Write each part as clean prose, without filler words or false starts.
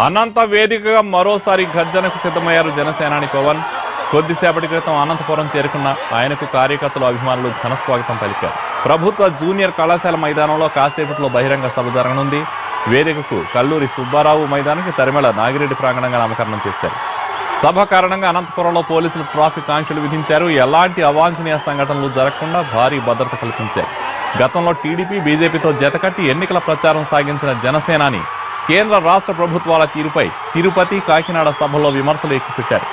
అనంత వేదికగా మరోసారి గర్జనకు సిద్ధమయ్యారు జనసేనాని పవన్. కొద్దిసేపటి క్రితం అనంతపురం చేరుకున్న ఆయనకు కార్యకర్తలు అభిమానులు ఘన స్వాగతం పలికారు. ప్రభుత్వ జూనియర్ కళాశాల మైదానంలో కాసేపట్లో బహిరంగ సభ జరగనుంది. వేదికకు కల్లూరి సుబ్బారావు మైదానానికి తరిమేళ నాగిరెడ్డి ప్రాంగణంగా నామకరణం చేశారు. సభ కారణంగా అనంతపురంలో పోలీసులు ట్రాఫిక్ ఆంక్షలు విధించారు. ఎలాంటి అవాంఛనీయ సంఘటనలు జరగకుండా భారీ భద్రత కల్పించారు. గతంలో టీడీపీ బీజేపీతో జతకట్టి ఎన్నికల ప్రచారం సాగించిన జనసేనాని కేంద్ర రాష్ట్ర ప్రభుత్వాల తీరుపై తిరుపతి, కాకినాడ సభల్లో విమర్శలు ఎక్కుపెట్టారు.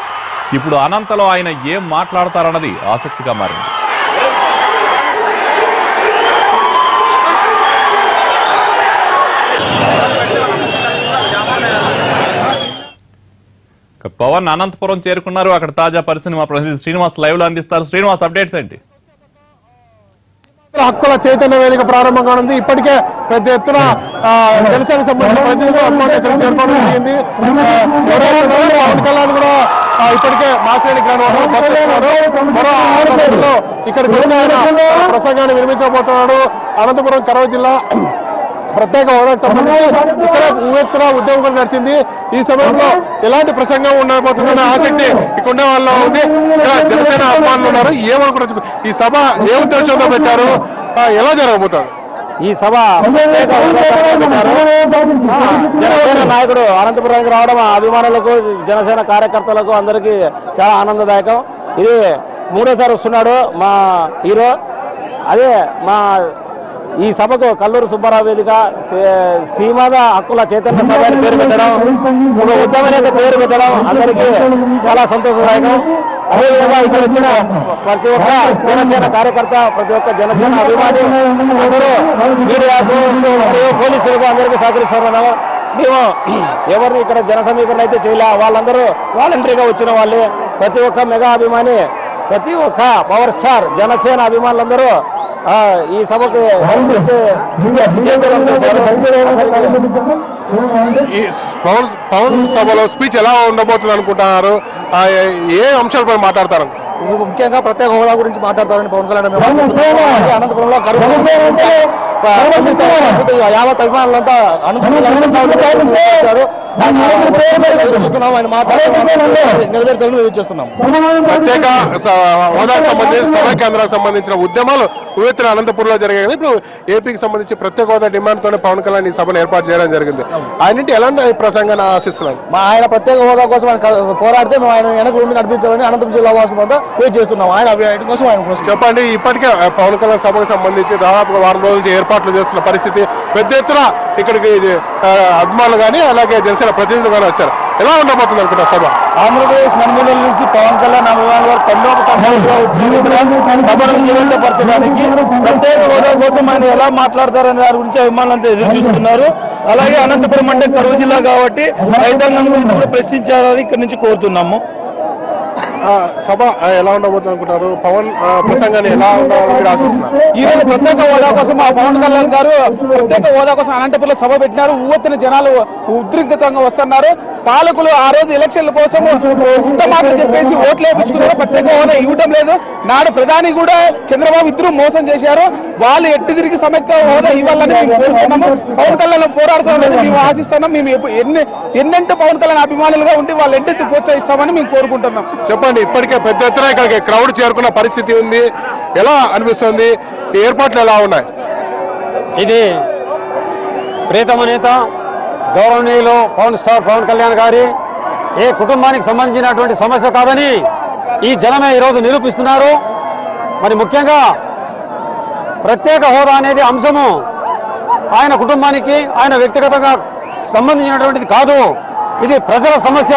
ఇప్పుడు అనంతలో ఆయన ఏం మాట్లాడతారన్నది ఆసక్తిగా మారింది. పవన్ అనంతపురం చేరుకున్నారు. అక్కడ తాజా పరిస్థితిని మా ప్రతినిధి శ్రీనివాస్ లైవ్ లో అందిస్తారు. శ్రీనివాస్, అప్డేట్స్ ఏంటి? హక్కుల చైతన్య వేదిక ప్రారంభంగా ఉంది. ఇప్పటికే పెద్ద ఎత్తున జనసేన సంబంధించిన ప్రతినిధులు ఇక్కడ చేరుకోవడం జరిగింది. పవన్ కళ్యాణ్ కూడా ఇప్పటికే మాట్లాడికి మరో ఇక్కడికి ప్రసంగాన్ని విరమించబోతున్నాడు. అనంతపురం కరవ జిల్లా ప్రత్యేక హోదాకు సంబంధించి ఇక్కడ ఉవ్వెత్తున ఉద్యమం కూడా నడిచింది. ఈ సమయంలో ఎలాంటి ప్రసంగం ఉండబోతుందనే ఆసక్తి ఇక్కడ ఉండే వాళ్ళ ఉంది. జనసేన అభిమానులు ఉన్నారు. ఏమనుకున్నారు? ఈ సభ ఏ ఉద్దేశంతో పెట్టారు? ఎలా జరగబోతుంది ఈ సభ? జనసేన నాయకుడు అనంతపురానికి రావడం అభిమానులకు, జనసేన కార్యకర్తలకు అందరికీ చాలా ఆనందదాయకం. ఇది మూడోసారి వస్తున్నాడు మా హీరో. అదే మా ఈ సభకు కల్లూరు సుబ్బారావు వేదిక, సీమాద హక్కుల చైతన్య సభ అని పేరు పెట్టడం, ఒక ఉద్యమనేత పేరు పెట్టడం అందరికీ చాలా సంతోషదాయకం. అదేవిధంగా ఇక్కడ వచ్చిన ప్రతి ఒక్క జనసేన కార్యకర్త, ప్రతి ఒక్క జనసేన అభిమాని అందరూ మీడియాకు మరియు పోలీసులకు అందరికీ సహకరిస్తున్నాము. మేము ఎవరిని ఇక్కడ జన సమీకరణ అయితే చేయలే, వాళ్ళందరూ వాలంటరీగా వచ్చిన వాళ్ళే. ప్రతి ఒక్క మెగా అభిమాని, ప్రతి ఒక్క పవర్ స్టార్ జనసేన అభిమానులందరూ ఈ సభకు పవన్ సభలో స్పీచ్ ఎలా ఉండబోతుంది అనుకుంటున్నారు? ఏ అంశాలపై మాట్లాడతారు? ముఖ్యంగా ప్రత్యేక హోదా గురించి మాట్లాడతారని పవన్ కళ్యాణ్ అనంతపురంలో యావత్ అభిమానులంతా అనంతపురం ఆయన నెరవేర్చాలని చేస్తున్నాం. ప్రత్యేక హోదాకు సంబంధించి సభా కేంద్రాలకు సంబంధించిన ఉద్యమాలు ఉవ్వెత్తున అనంతపురంలో జరిగాయి. ఇప్పుడు ఏపీకి సంబంధించి ప్రత్యేక హోదా డిమాండ్ తోనే పవన్ కళ్యాణ్ ఈ సభను ఏర్పాటు చేయడం జరిగింది. ఆయన ఎలాంటి ప్రసంగాన్ని ఆశిస్తున్నారు? ఆయన ప్రత్యేక హోదా కోసం ఆయన పోరాడితే మేము ఆయన వెనక ఉండి నడిపించాలని అనంతపురం జిల్లా వాసులు అంతా వెయిట్ చేస్తున్నాం. ఆయన కోసం చెప్పండి. ఇప్పటికే పవన్ కళ్యాణ్ సభకు సంబంధించి దాదాపుగా వారం రోజుల నుంచి ఏర్పాట్లు చేస్తున్న పరిస్థితి. పెద్ద ఎత్తున ఇక్కడికి అభిమానులు కానీ అలాగే జనసేన ప్రతినిధులు కానీ వచ్చారు. ఎలా ఉండబోతుంది అనుకుంటా సభ? ఆంధ్రప్రదేశ్ నలుమూలల నుంచి పవన్ కళ్యాణ్ అభిమానులు వారు సభను జీవంతపరచడానికి ప్రత్యేక హోదా కోసం ఆయన ఎలా మాట్లాడతారనే దాని గురించి అభిమానులంతా ఎదురు చూస్తున్నారు. అలాగే అనంతపురం అంటే కరువు జిల్లా కాబట్టి రైతాంగం గురించి కూడా ప్రశ్నించాలని ఇక్కడి నుంచి కోరుతున్నాము. సభ ఎలా ఉండబోతుంది అనుకుంటారు? పవన్ ప్రసంగాన్ని ఎలా ఉండాలని ఆశిస్తున్నారు? ఈ రోజు ప్రత్యేక హోదా కోసం పవన్ కళ్యాణ్ గారు ప్రత్యేక హోదా కోసం అనంతపురంలో సభ పెట్టినారు. ఉవ్వెత్తున జనాలు ఉద్రిక్తంగా వస్తున్నారు. పాలకులు ఆ రోజు ఎలక్షన్ల కోసం ఇంత మాటలు చెప్పేసి ఓట్లు వేయించుకున్నారు. ప్రత్యేక హోదా ఇవ్వడం లేదు. నాడు ప్రధాని కూడా చంద్రబాబు ఇద్దరు మోసం చేశారు. వాళ్ళు ఎట్టు తిరిగి సమైక్య హోదా ఇవ్వాలని మేము కోరుతున్నాము. పవన్ కళ్యాణ్ పోరాడుతున్నామని మేము ఆశిస్తున్నాం. మేము ఎన్నెంటూ పవన్ కళ్యాణ్ అభిమానులుగా ఉండి వాళ్ళు ఎంతెంత ప్రోత్సహిస్తామని మేము కోరుకుంటున్నాం. చెప్పండి. ఇప్పటికే పెద్ద ఎత్తున ఇక్కడికి క్రౌడ్ చేరుకున్న పరిస్థితి ఉంది. ఎలా అనిపిస్తుంది? ఏర్పాట్లు ఎలా ఉన్నాయి? ఇది ప్రియతమ నేత గౌరవనీయులు పవన్ కళ్యాణ్ గారి ఏ కుటుంబానికి సంబంధించినటువంటి సమస్య కాదని ఈ జనమే ఈరోజు నిరూపిస్తున్నారు. మరి ముఖ్యంగా ప్రత్యేక హోదా అనేది అంశము ఆయన కుటుంబానికి, ఆయన వ్యక్తిగతంగా సంబంధించినటువంటిది కాదు. ఇది ప్రజల సమస్య.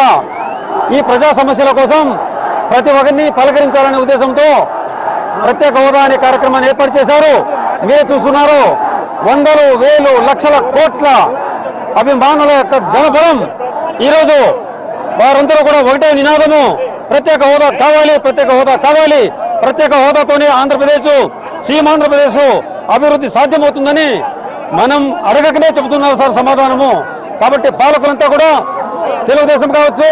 ఈ ప్రజా సమస్యల కోసం ప్రతి ఒక్కరిని పలకరించాలనే ఉద్దేశంతో ప్రత్యేక హోదా అనే కార్యక్రమాన్ని ఏర్పాటు చేశారు. మీరే చూస్తున్నారు, వందలు, వేలు, లక్షల కోట్ల అభిమానుల యొక్క జనబలం. ఈరోజు వారందరూ కూడా ఒకటే నినాదము, ప్రత్యేక హోదా కావాలి, ప్రత్యేక హోదా కావాలి. ప్రత్యేక హోదాతోనే ఆంధ్రప్రదేశ్, సీమాంధ్రప్రదేశ్ అభివృద్ధి సాధ్యమవుతుందని మనం అడగకనే చెబుతున్నారు సార్ సమాధానము. కాబట్టి పాలకులంతా కూడా తెలుగుదేశం కావచ్చు,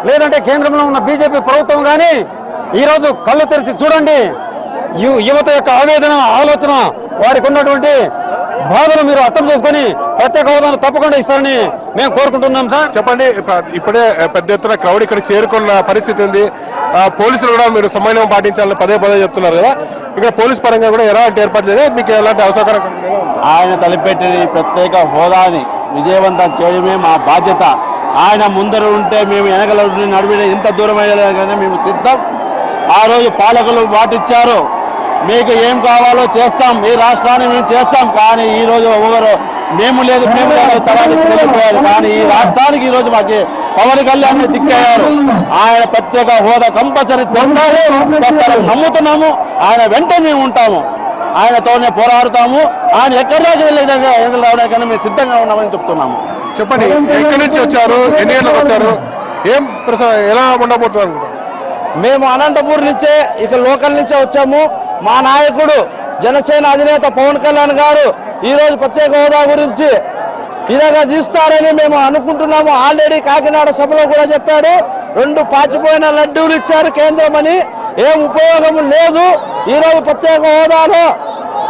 లేదంటే కేంద్రంలో ఉన్న బీజేపీ ప్రభుత్వం కానీ ఈరోజు కళ్ళు తెరిచి చూడండి. యువత యొక్క ఆవేదన, ఆలోచన, వారికి ఉన్నటువంటి బాధలు మీరు అర్థం చేసుకొని ప్రత్యేక హోదాను తప్పకుండా ఇస్తారని మేము కోరుకుంటున్నాం సార్. చెప్పండి, ఇప్పుడే పెద్ద ఎత్తున క్రౌడ్ ఇక్కడ చేరుకున్న పరిస్థితి ఉంది. పోలీసులు కూడా మీరు సమన్వయం పాటించాలని పదే చెప్తున్నారు కదా, ఇక్కడ పోలీస్ పరంగా కూడా ఎలాంటి ఏర్పాటు లేదు, మీకు ఎలాంటి అవసరం? ఆయన తలపెట్టిన ప్రత్యేక హోదాని విజయవంతం చేయడమే మా బాధ్యత. ఆయన ముందర ఉంటే మేము వెనకల నడిపిన ఎంత దూరం అయ్యేలా కానీ మేము సిద్ధం. ఆ రోజు పాలకులు వాటిచ్చారు, మీకు ఏం కావాలో చేస్తాం, ఈ రాష్ట్రాన్ని మేము చేస్తాం. కానీ ఈ రోజు ఎవరు మేము లేదు తరానికి వెళ్ళిపోయారు. కానీ ఈ రాష్ట్రానికి ఈ రోజు మాకు పవన్ కళ్యాణ్ దిక్కయ్యారు. ఆయన ప్రత్యేక హోదా కంపల్సరీ నమ్ముతున్నాము. ఆయన వెంట మేము ఉంటాము, ఆయనతోనే పోరాడుతాము. ఆయన ఎక్కడి దాకా రావడానికైనా మేము సిద్ధంగా ఉన్నామని చెప్తున్నాము. చెప్పండి, ఎక్కడి నుంచి వచ్చారు, ఎన్ని గంటలకు వచ్చారు, ఏం ఎలా ఉండబోతున్నారు? మేము అనంతపూర్ నుంచే ఇక లోకల్ నుంచే వచ్చాము. మా నాయకుడు జనసేన అధినేత పవన్ కళ్యాణ్ గారు ఈ రోజు ప్రత్యేక హోదా గురించి ఇలాగా తీస్తారని మేము అనుకుంటున్నాము. ఆల్రెడీ కాకినాడ సభలో కూడా చెప్పాడు, 2 పాచిపోయిన లడ్డూలు ఇచ్చారు కేంద్రం అని, ఏం ఉపయోగం లేదు. ఈ రోజు ప్రత్యేక హోదాలో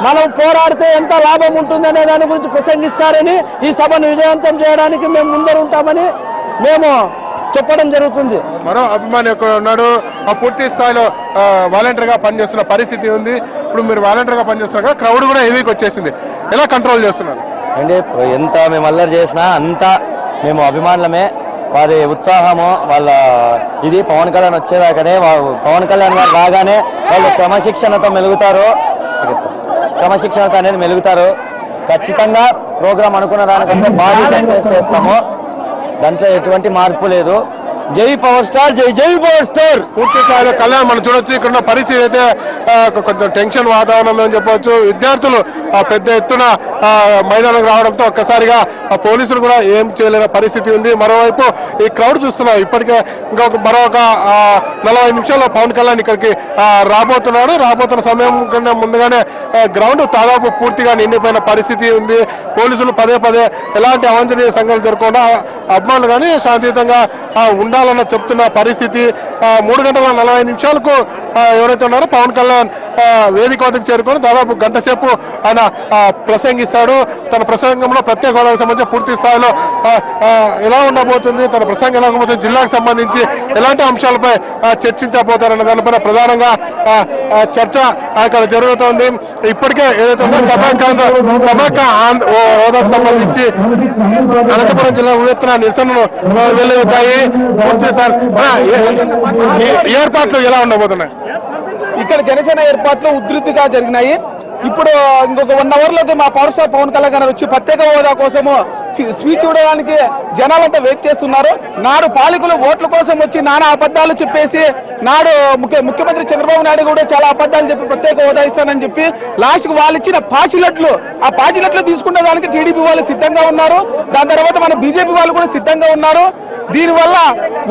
మనం పోరాడితే ఎంత లాభం ఉంటుందనే దాని గురించి ప్రసంగిస్తారని, ఈ సభను విజయవంతం చేయడానికి మేము ముందర ఉంటామని మేము చెప్పడం జరుగుతుంది. మరో అభిమాని ఉన్నాడు, పూర్తి స్థాయిలో వాలంటీర్ గా పనిచేస్తున్న పరిస్థితి ఉంది. ఇప్పుడు మీరు వాలంటీర్ గా పనిచేస్తున్నారు, క్రౌడ్ కూడా హెవీకి వచ్చేసింది, ఎలా కంట్రోల్ చేస్తున్నారు? అంటే ఎంత మేము అల్లరి చేసినా అంతా మేము అభిమానులమే. వారి ఉత్సాహము వాళ్ళ ఇది పవన్ కళ్యాణ్ వచ్చేదాకానే, పవన్ కళ్యాణ్ గారు రాగానే వాళ్ళు క్రమశిక్షణతో అనేది మెలుగుతారు. ఖచ్చితంగా ప్రోగ్రాం అనుకున్న దానికంటే బాగా సక్సెస్ చేస్తాము, దాంట్లో ఎటువంటి మార్పు లేదు. జై పవర్ స్టార్, జై జై పవర్ స్టార్. పూర్తి స్థాయిలో కళ్యాణ్ మనం చూడొచ్చు. ఇక్కడ ఉన్న పరిస్థితి అయితే కొంచెం టెన్షన్ వాతావరణం అని చెప్పవచ్చు. విద్యార్థులు పెద్ద ఎత్తున మైదానం రావడంతో ఒక్కసారిగా పోలీసులు కూడా ఏం చేయలేని పరిస్థితి ఉంది. మరోవైపు ఈ క్రౌడ్ చూస్తున్నాం, ఇప్పటికే మరొక 40 నిమిషాల్లో పవన్ కళ్యాణ్ ఇక్కడికి రాబోతున్న సమయం కన్నా ముందుగానే గ్రౌండ్ దాదాపు పూర్తిగా నిండిపోయిన పరిస్థితి ఉంది. పోలీసులు పదే ఎలాంటి అవాంఛనీయ సంఘటనలు జరగకుండా అభిమానులు కానీ శాంతియుతంగా ఉండాలన్న చెప్తున్న పరిస్థితి. 3 గంటల 40 నిమిషాలకు ఎవరైతే ఉన్నారో పవన్ కళ్యాణ్ వేదిక వద్దకు చేరుకొని దాదాపు గంట సేపు ఆయన ప్రసంగిస్తాడు. తన ప్రసంగంలో ప్రత్యేక హోదాకు సంబంధించి పూర్తి స్థాయిలో ఎలా ఉండబోతుంది, తన ప్రసంగం ఎలా ఉండబోతుంది, జిల్లాకు సంబంధించి ఎలాంటి అంశాలపై చర్చించబోతారన్న దానిపైన ప్రధానంగా చర్చ అక్కడ జరుగుతోంది. ఇప్పటికే ఏదైతే ఉందో సభాక హోదాకు సంబంధించి అనంతపురం జిల్లా ఉత్తర నిరసనలు వెలువెత్తాయి. ఏర్పాట్లు ఎలా ఉండబోతున్నాయి? ఇక్కడ జనసేన ఏర్పాట్లు ఉధృతిగా జరిగినాయి. ఇప్పుడు ఇంకొక 1 అవర్లోకి మా పవర్ స్టార్ పవన్ కళ్యాణ్ గారు వచ్చి ప్రత్యేక హోదా కోసము స్పీచ్ చూడడానికి జనాలంతా వెయిట్ చేస్తున్నారు. నాడు పాలకులు ఓట్ల కోసం వచ్చి నానా అబద్ధాలు చెప్పేసి, నాడు ముఖ్యమంత్రి చంద్రబాబు నాయుడు కూడా చాలా అబద్ధాలు చెప్పి ప్రత్యేక హోదా ఇస్తానని చెప్పి లాస్ట్కి వాళ్ళు ఇచ్చిన పాచిలట్లు, ఆ పాచిలట్లు తీసుకునే దానికి టీడీపీ వాళ్ళు సిద్ధంగా ఉన్నారు. దాని తర్వాత మన బీజేపీ వాళ్ళు కూడా సిద్ధంగా ఉన్నారు. దీనివల్ల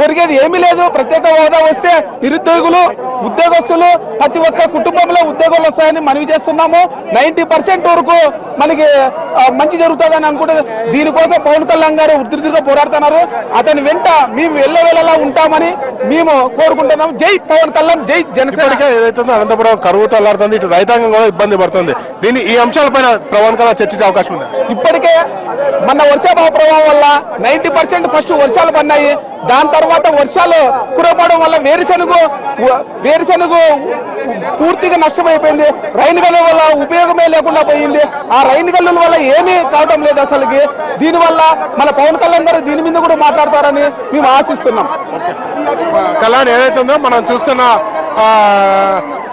ఒరిగేది ఏమీ లేదు. ప్రత్యేక హోదా వస్తే నిరుద్యోగులు, ఉద్యోగస్తులు, ప్రతి ఒక్క కుటుంబంలో ఉద్యోగాలు వస్తాయని మనవి చేస్తున్నాము. 90% వరకు మనకి మంచి జరుగుతుందని అనుకుంటే దీనికోసం పవన్ కళ్యాణ్ గారు ఉధృతిగా పోరాడుతున్నారు. అతని వెంట మేము వెళ్ళవేళలా ఉంటామని మేము కోరుకుంటున్నాం. జై పవన్ కళ్యాణ్, జై జనసేన. ఏదైతే అనంతపురం కరువుతో అల్లాడుతుంది, ఇటు రైతాంగం కూడా ఇబ్బంది పడుతుంది. ఈ అంశాలపైన పవన్ కళ్యాణ్ చర్చించే అవకాశం ఉంది. ఇప్పటికే మన వర్షాభావ ప్రభావం వల్ల 90% ఫస్ట్ వర్షాలు పడినాయి. దాని తర్వాత వర్షాలు కురవడం వల్ల వేరుశనగ పూర్తిగా నష్టమైపోయింది. రైన్ గల్లుల వల్ల ఉపయోగమే లేకుండా పోయింది. ఆ రైన్ గల్లుల వల్ల ఏమీ కావడం లేదు అసలుకి. దీనివల్ల మన పవన్ కళ్యాణ్ గారు దీని మీద కూడా మాట్లాడతారని మేము ఆశిస్తున్నాం. కళ్యాణ్ ఏదైతే ఉందో మనం చూస్తున్న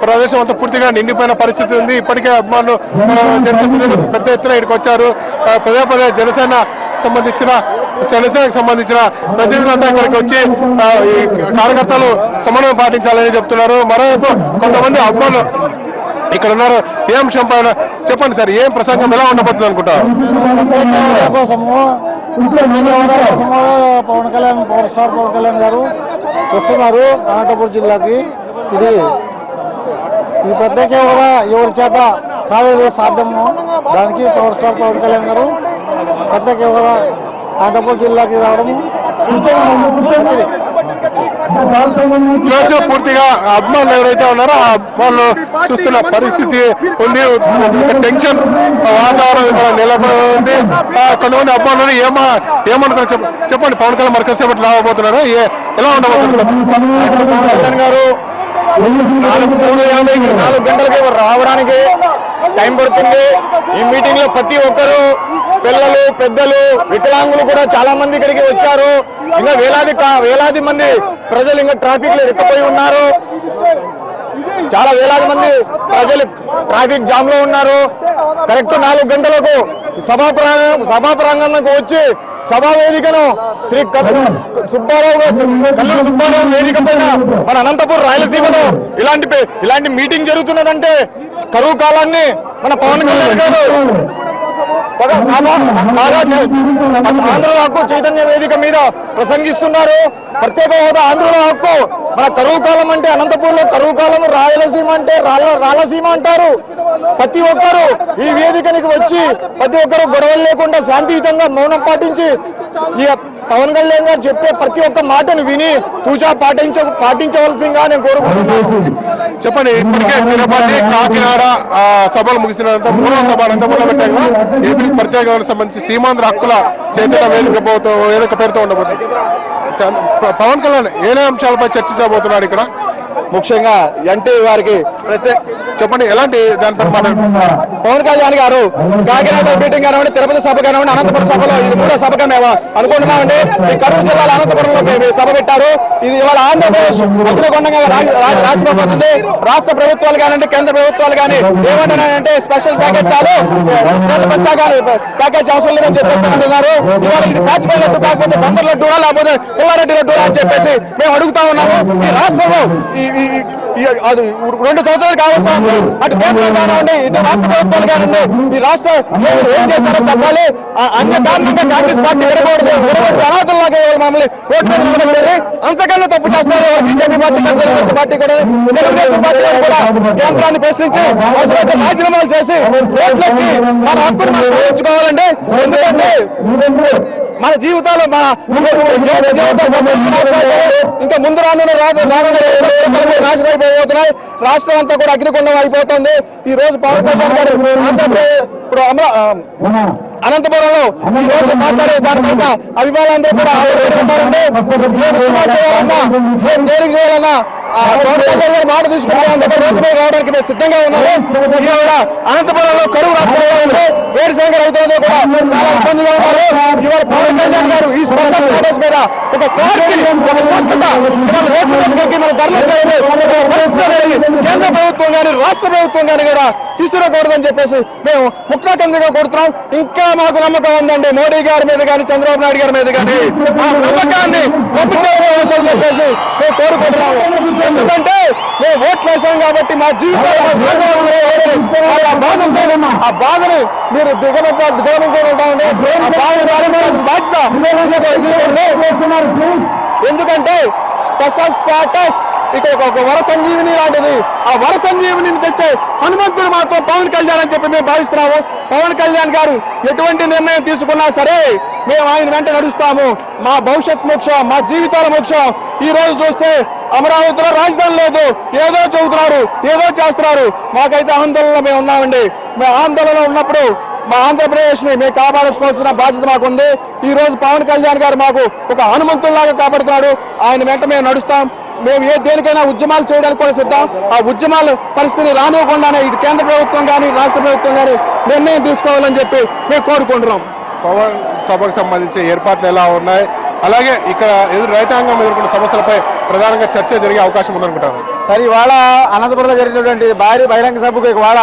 ప్రదేశం అంతా పూర్తిగా నిండిపోయిన పరిస్థితి ఉంది. ఇప్పటికే అభిమానులు పెద్ద ఎత్తున ఇక్కడికి వచ్చారు. పదే జనసేనకు సంబంధించిన ప్రతినిధులంతా ఇక్కడికి వచ్చి ఈ కార్యకర్తలు సమన్వయం పాటించాలని చెప్తున్నారు. మరోవైపు కొంతమంది అభిమానులు ఇక్కడ ఉన్నారు. ఏ అంశం పైన చెప్పండి సార్, ఏం ప్రసంగం ఎలా ఉండబోతుంది అనుకుంటారు? పవన్ కళ్యాణ్, పవర్ స్టార్ పవన్ కళ్యాణ్ గారు వస్తున్నారు అనంతపురం జిల్లాకి. ఈ ప్రత్యేక హోదా ఎవరి చేత కాలేదు సాధ్యము, దానికి పవర్ స్టార్ పవన్ కళ్యాణ్ గారు ప్రత్యేక హోదా అనంతపురం జిల్లాకి రావడము ఈరోజు పూర్తిగా అభిమానులు ఎవరైతే ఉన్నారో ఆ అభిమానులు చూస్తున్న పరిస్థితి ఉంది. టెన్షన్ వాతావరణం ఇక్కడ నెలకొని ఉంది. కొంతమంది అభిమానులు ఏమనుకున్నారు చెప్పండి. పవన్ కళ్యాణ్ మరి కాసేపటి రాబోతున్నారు, ఎలా ఉండబోతున్నారు? కళ్యాణ్ గారు 4 గంటలకి రావడానికి టైం పడుతుంది. ఈ మీటింగ్ లో ప్రతి ఒక్కరు, పిల్లలు, పెద్దలు, వికలాంగులు కూడా చాలా మంది ఇక్కడికి వచ్చారు. ఇంకా వేలాది మంది ప్రజలు ఇంకా ట్రాఫిక్ లో ఇరుక్కుపోయి ఉన్నారు. చాలా వేలాది మంది ప్రజలు ట్రాఫిక్ జామ్ లో ఉన్నారు. కరెక్ట్ 4 గంటలకు సభా ప్రాంగణంకు వచ్చి సభా వేదికను శ్రీ కల్లూరు సుబ్బారావు వేదిక పైన మన అనంతపురం రాయలసీమలో ఇలాంటి మీటింగ్ జరుగుతున్నదంటే కరువు కాలాన్ని మన పవన్ కళ్యాణ్ గారు ఆంధ్రుల హక్కు చైతన్య వేదిక మీద ప్రసంగిస్తున్నారు. ప్రత్యేక హోదా ఆంధ్రుల హక్కు. మన కరువు కాలం అంటే అనంతపూర్లో కరువు కాలం, రాయలసీమ అంటే రాయలసీమ అంటారు. ప్రతి ఒక్కరు ఈ వేదికనికి వచ్చి ప్రతి ఒక్కరు గొడవలు లేకుండా శాంతియుతంగా మౌనం పాటించి ఈ పవన్ కళ్యాణ్ గారు చెప్పే ప్రతి ఒక్క మాటను విని తూచా పాటించవలసిందిగా నేను కోరుకుంటున్నాను. చెప్పండి, ఇప్పటికే తిరుపతి, కాకినాడ సభలు ముగిసిన 3వ సభ అనంతపురంలో పెట్టాక ఏపీకి ప్రత్యేక సంబంధించి సీమాంధ్ర హక్కుల చైతన్య వేదిక పేరుతో ఉండబోతుంది. పవన్ కళ్యాణ్ ఏ అంశాలపై చర్చించబోతున్నాడు ఇక్కడ? ముఖ్యంగా ఎన్టీ గారికి చెప్పండి, ఎలాంటి దానిపై మాట్లాడుతున్నారు? పవన్ కళ్యాణ్ గారు కాకినాడ మీటింగ్ కానివ్వండి, తిరుపతి సభ కానివ్వండి, అనంతపురం సభలో ఇది 3వ సభగా మేము అనుకుంటున్నామండి. ఈ కరూరు జిల్లాలో అనంతపురంలో సభ పెట్టారు. ఇది ఇవాళ ఆంధ్రప్రదేశ్ అగ్రగొండంగా రాసిపోతుంది. రాష్ట్ర ప్రభుత్వాలు కానివ్వండి, కేంద్ర ప్రభుత్వాలు కానీ ఏమంటున్నాయంటే స్పెషల్ ప్యాకేజ్ చాలు, ప్యాకేజ్ అవసరం లేదని చెప్పేసి అంటున్నారు. ఇవాళ ఇది పాచిపల్లి లడ్డు కాకపోతే బందర్ లడ్డూనా లేకపోతే పుల్లారెడ్డి లడ్డూనా అని చెప్పేసి మేము అడుగుతా ఉన్నాము. ఈ రాష్ట్రంలో అది 2 సంవత్సరాలు కావచ్చు. అటు కేంద్రం కానివ్వండి, ఇటు రాష్ట్ర ప్రభుత్వాలు కానివ్వండి, ఈ రాష్ట్ర ఏం చేస్తారో చెప్పాలి. అన్య కారణంగా కాంగ్రెస్ పార్టీ విడగొడితే అనాథంలాగా మమ్మల్ని ఓట్లు నిలబెట్టారు. అంతకన్నా తప్పు చేస్తారు బీజేపీ పార్టీ, తెలుగుదేశం పార్టీ కూడా. తెలుగుదేశం పార్టీ కూడా కేంద్రాన్ని ప్రశ్నించి అవసరమైతే రాజీనామాలు చేసి ఓట్లకి మన హక్కును ఉపయోగించుకోవాలండి. ఎందుకంటే మన జీవితాలు ఇంకా ముందు రానున్న నాశనం అయిపోతున్నాయి. రాష్ట్రం అంతా కూడా అగ్నిగుండం అయిపోతుంది. ఈ రోజు పవన్ కళ్యాణ్ గారు ఇప్పుడు అనంతపురంలో ఈ రోజు మాట్లాడే దానిపైన అభిమానులందరూ కూడా ఏం దేనికి చేయాలన్నా పవన్ కళ్యాణ్ గారు మాట తీసుకుంటే రోడ్డుపై రావడానికి మేము సిద్ధంగా ఉన్నాము. ఇవాళ అనంతపురంలో కరువు రాష్ట్రంలో ఉంది. వేరుశనగ రైతులతో కూడా చాలా ఇబ్బందిగా ఉన్నారు. ఇవాళ పవన్ కళ్యాణ్ గారు ఈ స్పెషల్ స్టేటస్ మీద ఒక క్లారిటీ, ఒక స్పష్టత, ఇవాళ రోడ్డు మన ధరలు కేంద్ర ప్రభుత్వం కానీ రాష్ట్ర ప్రభుత్వం కానీ కూడా తీసుకురాకూడదని చెప్పేసి మేము ముఖ్యమంత్రిగా కోరుతున్నాం. ఇంకా మాకు నమ్మకం ఉందండి మోడీ గారి మీద కానీ చంద్రబాబు నాయుడు గారి మీద కానీ. ఆ నమ్మకాన్ని చెప్పేసి మేము కోరుకుంటున్నాము. ఎందుకంటే మేము ఓట్లు వేసాం కాబట్టి మా జీవితాలు ఆ బాధను మీరు దిగమించుకుంటామండి. ఆ బాధ్యత. ఎందుకంటే స్పెషల్ స్టేటస్ ఇక్కడ ఒక వర సంజీవిని లాంటిది. ఆ వర సంజీవిని తెచ్చే హనుమంతుడు మాత్రం పవన్ కళ్యాణ్ అని చెప్పి మేము భావిస్తున్నాము. పవన్ కళ్యాణ్ గారు ఎటువంటి నిర్ణయం తీసుకున్నా సరే మేము ఆయన వెంట నడుస్తాము. మా భవిష్యత్ ముఖ్యం, మా జీవితాల ముఖ్యం. ఈ రోజు చూస్తే అమరావతిలో రాజధాని లేదు, ఏదో చెబుతున్నారు, ఏదో చేస్తున్నారు. మాకైతే ఆందోళనలో మేము ఉన్నామండి. మేము ఆందోళనలో ఉన్నప్పుడు మా ఆంధ్రప్రదేశ్ ని మేము కాపాడుకోవాల్సిన బాధ్యత మాకుంది. ఈ రోజు పవన్ కళ్యాణ్ గారు మాకు ఒక హనుమంతుల్లాగా కాపాడుతున్నాడు. ఆయన వెంట మేము నడుస్తాం. మేము దేనికైనా ఉద్యమాలు చేయడానికి కూడా సిద్ధం. ఆ ఉద్యమాల పరిస్థితిని రానివ్వకుండానే ఇటు కేంద్ర ప్రభుత్వం కానీ రాష్ట్ర ప్రభుత్వం కానీ నిర్ణయం తీసుకోవాలని చెప్పి మేము కోరుకుంటున్నాం. పవన్ సభకు సంబంధించి ఏర్పాట్లు ఎలా ఉన్నాయి, అలాగే ఇక్కడ రైతాంగం ఎదుర్కొన్న సమస్యలపై ప్రధానంగా చర్చ జరిగే అవకాశం ఉందనుకుంటారు. సరే, ఇవాళ అనంతపురంలో జరిగినటువంటి భారీ బహిరంగ సభకు ఇవాళ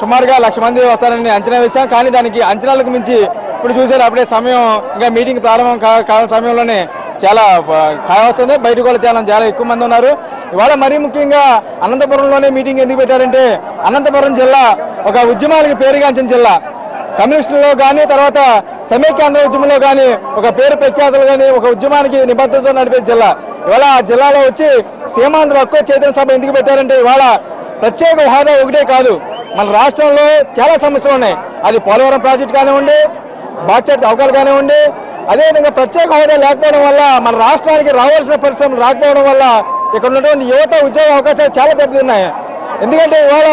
సుమారుగా 1,00,000 మంది వస్తారని అంచనా వేశాం. కానీ దానికి అంచనాలకు మించి ఇప్పుడు చూసారు అప్పుడే సమయం, ఇంకా మీటింగ్ ప్రారంభం కావాల సమయంలోనే చాలా ఖాయమవుతుంది. బయటకు కూడా చాలా ఎక్కువ మంది ఉన్నారు. ఇవాళ మరీ ముఖ్యంగా అనంతపురంలోనే మీటింగ్ ఎందుకు పెట్టారంటే అనంతపురం జిల్లా ఒక ఉద్యమానికి పేరుగాంచిన జిల్లా. కమ్యూనిస్టుల్లో కానీ తర్వాత సమైక్యాంధ్ర ఉద్యమంలో కానీ ఒక పేరు ప్రఖ్యాతులు కానీ ఒక ఉద్యమానికి నిబద్ధతతో నడిపే జిల్లా. ఇవాళ ఆ జిల్లాలో వచ్చి సీమాంధ్ర హక్కు చైతన్య సభ ఎందుకు పెట్టారంటే ఇవాళ ప్రత్యేక హోదా ఒకటే కాదు, మన రాష్ట్రంలో చాలా సమస్యలు ఉన్నాయి. అది పోలవరం ప్రాజెక్టు కానివ్వండి, బాధ్యత అవకాశాలు కానివ్వండి, అదేవిధంగా ప్రత్యేక హోదా లేకపోవడం వల్ల మన రాష్ట్రానికి రావాల్సిన పరిశ్రమలు రాకపోవడం వల్ల ఇక్కడ ఉన్నటువంటి యువత ఉద్యోగ అవకాశాలు చాలా దెబ్బతిన్నాయి. ఎందుకంటే ఇవాళ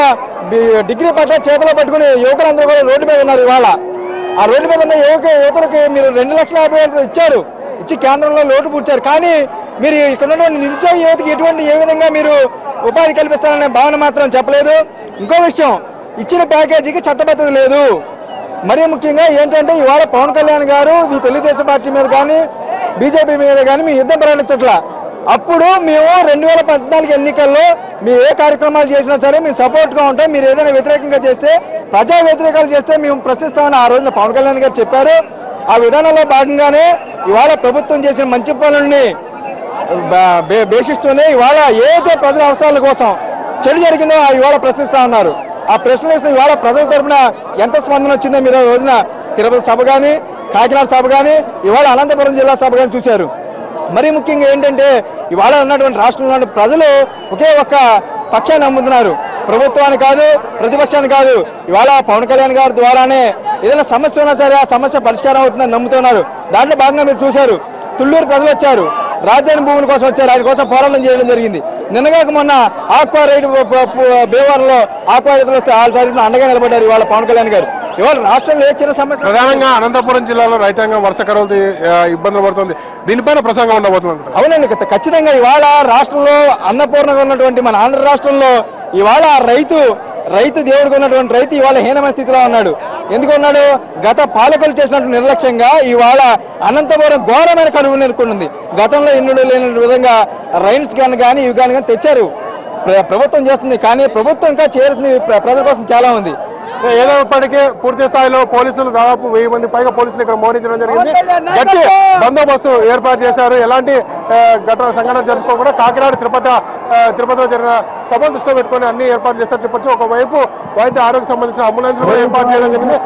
డిగ్రీ పట్ల చేతిలో పట్టుకుని యువకులందరూ కూడా రోడ్డు మీద ఉన్నారు. ఇవాళ ఆ రోడ్డు మీద ఉన్న యువతులకి మీరు 2,50,000 ఇచ్చారు, ఇచ్చి కేంద్రంలో లోటు పూడ్చారు. కానీ మీరు ఇక్కడ ఉన్నటువంటి నిరుద్యోగ యువతకి ఏ విధంగా మీరు ఉపాధి కల్పిస్తారనే భావన మాత్రం చెప్పలేదు. ఇంకో విషయం, ఇచ్చిన ప్యాకేజీకి చట్టబద్ధత లేదు. మరీ ముఖ్యంగా ఏంటంటే ఇవాళ పవన్ కళ్యాణ్ గారు మీ తెలుగుదేశం పార్టీ మీద కానీ బీజేపీ మీద కానీ మీ యుద్ధం ప్రకటించట్లా. అప్పుడు మేము 2014 ఎన్నికల్లో మీరు ఏ కార్యక్రమాలు చేసినా సరే మేము సపోర్ట్గా ఉంటాం, మీరు ఏదైనా వ్యతిరేకంగా చేస్తే ప్రజా వ్యతిరేకాలు చేస్తే మేము ప్రశ్నిస్తామని ఆ రోజున పవన్ కళ్యాణ్ గారు చెప్పారు. ఆ విధానంలో భాగంగానే ఇవాళ ప్రభుత్వం చేసిన మంచి పనుల్ని బేషిస్తూనే ఇవాళ ఏదైతే ప్రజల అవసరాల కోసం చెడు జరిగిందో ఇవాళ ప్రశ్నిస్తా ఉన్నారు. ఆ ప్రశ్నలు ఇవాళ ప్రజల తరఫున ఎంత స్పందన వచ్చిందో మీరు రోజున తిరుపతి సభ కానీ కాకినాడ సభ కానీ ఇవాళ అనంతపురం జిల్లా సభ కానీ చూశారు. మరీ ముఖ్యంగా ఏంటంటే ఇవాళ ఉన్నటువంటి రాష్ట్రంలో ఉన్న ప్రజలు ఒకే ఒక్క పక్షాన్ని నమ్ముతున్నారు, ప్రభుత్వాన్ని కాదు, ప్రతిపక్షాన్ని కాదు. ఇవాళ పవన్ కళ్యాణ్ గారి ద్వారానే ఏదైనా సమస్య ఉన్నా సరే ఆ సమస్య పరిష్కారం అవుతుందని నమ్ముతున్నారు. దాంట్లో భాగంగా మీరు చూశారు, తుళ్ళూరు ప్రజలు వచ్చారు, రాజధాని భూముల కోసం వచ్చారు, ఆయన కోసం పోరాటం చేయడం జరిగింది. నిన్నగాక మొన్న ఆక్వా రైతు భీమవరంలో ఆక్వా రైతులు వస్తే వాళ్ళ తరఫున అండగా నిలబడ్డారు ఇవాళ పవన్ కళ్యాణ్ గారు. ఇవాళ రాష్ట్రంలో ఏ చిన్న సమస్య ప్రధానంగా అనంతపురం జిల్లాలో రైతాంగం వర్ష కరువులతో ఇబ్బందులు పడుతుంది, దీనిపైన ప్రసంగం ఉండబోతుంది. అవునండి, ఖచ్చితంగా ఇవాళ రాష్ట్రంలో అన్నపూర్ణగా ఉన్నటువంటి మన ఆంధ్ర రాష్ట్రంలో ఇవాళ రైతు దేవుడికి ఉన్నటువంటి రైతు ఇవాళ హీనమైన స్థితిలో ఉన్నాడు. ఎందుకు ఉన్నాడు? గత పాలకులు చేసినట్టు నిర్లక్ష్యంగా ఇవాళ అనంతపురం ఘోరమైన కరువు నెలకొంది. గతంలో ఎన్నడూ లేని విధంగా రైన్స్ కానీ ఇవి కానీ తెచ్చారు, ప్రభుత్వం చేస్తుంది. కానీ ప్రభుత్వం ఇంకా చేరుతుంది ప్రజల కోసం చాలా ఉంది. ఏదో ఇప్పటికే పూర్తి స్థాయిలో పోలీసులు దాదాపు 1000 మంది పైగా పోలీసులు ఇక్కడ మోహరించడం జరిగింది. గట్టి బందోబస్తు ఏర్పాటు చేశారు. ఎలాంటి సంఘటన జరుపుకోకుండా కాకినాడ తిరుపతిలో జరిగిన సభను దృష్టిలో పెట్టుకుని అన్ని ఏర్పాటు చేస్తారు చెప్పొచ్చు. ఒకవైపు వైద్య ఆరోగ్య సంబంధించిన అంబులెన్స్ ఏర్పాటు చేయడం జరిగింది.